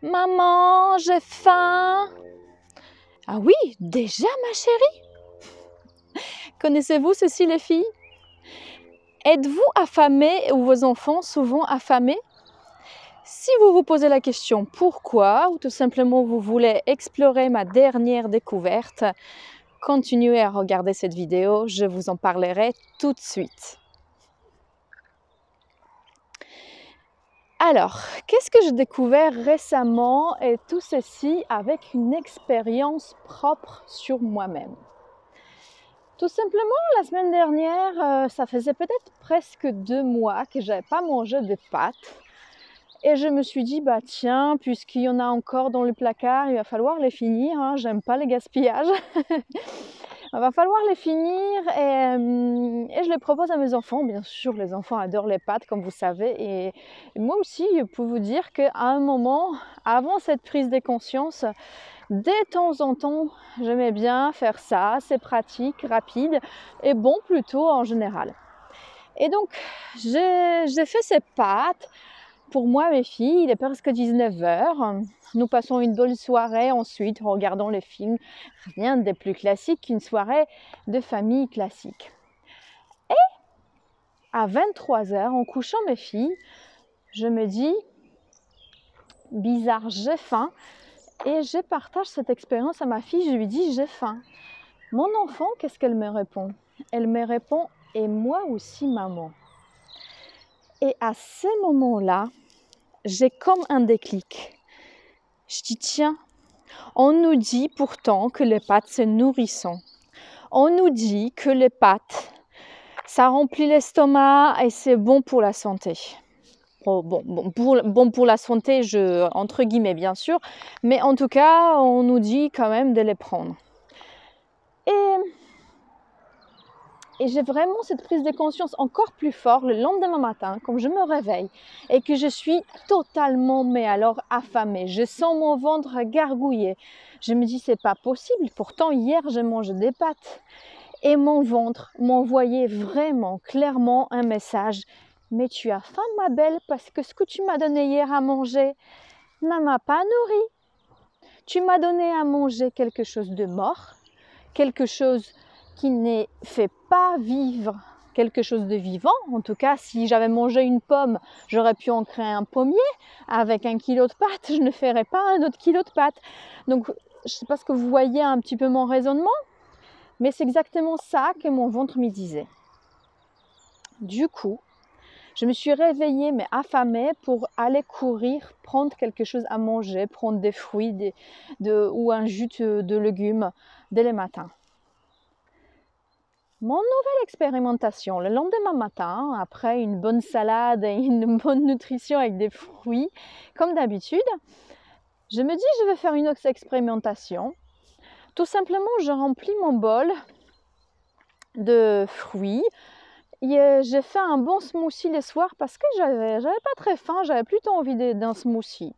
Maman, j'ai faim. Ah oui, déjà ma chérie? Connaissez-vous ceci les filles? Êtes-vous affamés ou vos enfants souvent affamés? Si vous vous posez la question pourquoi, ou tout simplement vous voulez explorer ma dernière découverte, continuez à regarder cette vidéo, je vous en parlerai tout de suite. Alors, qu'est-ce que j'ai découvert récemment et tout ceci avec une expérience propre sur moi-même? Tout simplement, la semaine dernière, ça faisait peut-être presque 2 mois que j'avais pas mangé de pâtes et je me suis dit: «Bah tiens, puisqu'il y en a encore dans le placard, il va falloir les finir, hein, j'aime pas les gaspillages». Il va falloir les finir et je les propose à mes enfants. Bien sûr, les enfants adorent les pâtes, comme vous savez. Et moi aussi, je peux vous dire qu'à un moment, avant cette prise de conscience, de temps en temps, j'aimais bien faire ça. C'est pratique, rapide et bon plutôt en général. Et donc, j'ai fait ces pâtes. Pour moi, mes filles, il est presque 19h. Nous passons une bonne soirée ensuite en regardant les films. Rien de plus classique qu'une soirée de famille classique. Et à 23h, en couchant mes filles, je me dis, bizarre, j'ai faim. Et je partage cette expérience à ma fille, je lui dis, j'ai faim. Mon enfant, qu'est-ce qu'elle me répond? Elle me répond, et moi aussi, maman. Et à ce moment-là, j'ai comme un déclic. Je dis, tiens, on nous dit pourtant que les pâtes, c'est nourrissant. On nous dit que les pâtes, ça remplit l'estomac et c'est bon pour la santé. Bon pour la santé, entre guillemets bien sûr, mais en tout cas, on nous dit quand même de les prendre. Et j'ai vraiment cette prise de conscience encore plus forte le lendemain matin, quand je me réveille et que je suis totalement, mais alors affamée. Je sens mon ventre gargouiller. Je me dis, c'est pas possible. Pourtant, hier, j'ai mangé des pâtes. Et mon ventre m'envoyait vraiment clairement un message. Mais tu as faim, ma belle, parce que ce que tu m'as donné hier à manger ne m'a pas nourrie. Tu m'as donné à manger quelque chose de mort, quelque chose qui n'est fait pas vivre quelque chose de vivant. En tout cas, si j'avais mangé une pomme, j'aurais pu en créer un pommier. Avec 1 kilo de pâtes, je ne ferais pas un autre kilo de pâtes. Donc, je ne sais pas ce que vous voyez un petit peu mon raisonnement, mais c'est exactement ça que mon ventre me disait. Du coup, je me suis réveillée, mais affamée, pour aller courir, prendre quelque chose à manger, prendre des fruits ou un jus de légumes dès le matin. Mon nouvelle expérimentation, le lendemain matin, après une bonne salade et une bonne nutrition avec des fruits, comme d'habitude, je me dis je vais faire une autre expérimentation. Tout simplement, je remplis mon bol de fruits. J'ai fait un bon smoothie le soir parce que j'avais pas très faim, j'avais plutôt envie d'un smoothie.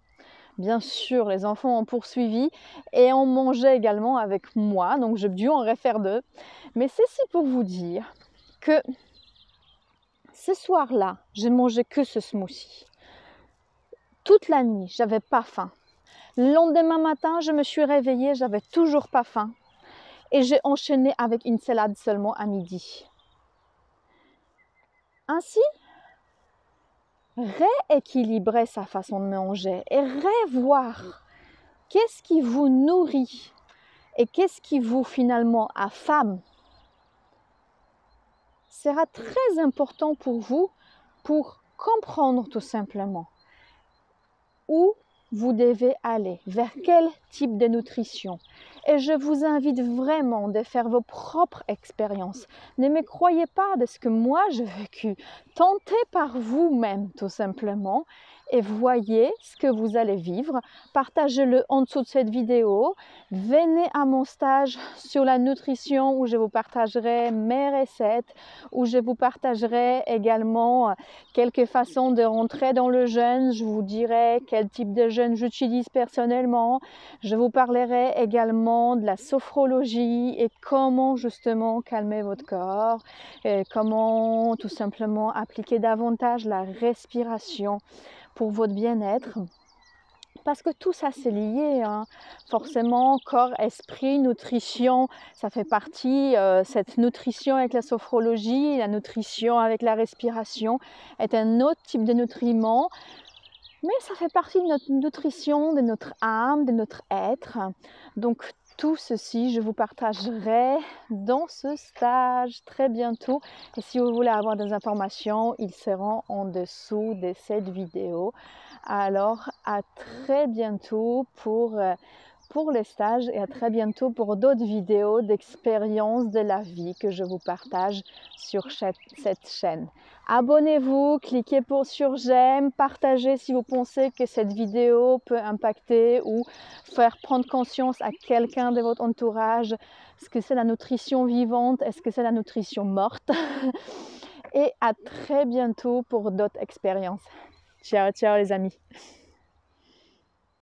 Bien sûr, les enfants ont poursuivi et ont mangé également avec moi, donc j'ai dû en refaire 2. Mais ceci pour vous dire que ce soir-là, j'ai mangé que ce smoothie. Toute la nuit, j'avais pas faim. Le lendemain matin, je me suis réveillée, j'avais toujours pas faim. Et j'ai enchaîné avec une salade seulement à midi. Ainsi, rééquilibrer sa façon de manger et revoir qu'est-ce qui vous nourrit et qu'est-ce qui vous finalement affame sera très important pour vous pour comprendre tout simplement où vous devez aller, vers quel type de nutrition. Et je vous invite vraiment de faire vos propres expériences. Ne me croyez pas de ce que moi j'ai vécu. Tentez par vous-même tout simplement et voyez ce que vous allez vivre. Partagez-le en dessous de cette vidéo. Venez à mon stage sur la nutrition où je vous partagerai mes recettes, où je vous partagerai également quelques façons de rentrer dans le jeûne. Je vous dirai quel type de jeûne j'utilise personnellement. Je vous parlerai également de la sophrologie et comment justement calmer votre corps, et comment tout simplement appliquer davantage la respiration pour votre bien-être. Parce que tout ça, c'est lié, hein. Forcément, corps, esprit, nutrition, ça fait partie, cette nutrition avec la sophrologie, la nutrition avec la respiration est un autre type de nutriment, mais ça fait partie de notre nutrition, de notre âme, de notre être. Donc tout ceci, je vous partagerai dans ce stage très bientôt. Et si vous voulez avoir des informations, ils seront en dessous de cette vidéo. Alors à très bientôt pour le stage et à très bientôt pour d'autres vidéos d'expériences de la vie que je vous partage sur cette chaîne. Abonnez-vous, cliquez sur j'aime, partagez si vous pensez que cette vidéo peut impacter ou faire prendre conscience à quelqu'un de votre entourage ce que c'est la nutrition vivante, est-ce que c'est la nutrition morte. Et à très bientôt pour d'autres expériences. Ciao, ciao les amis.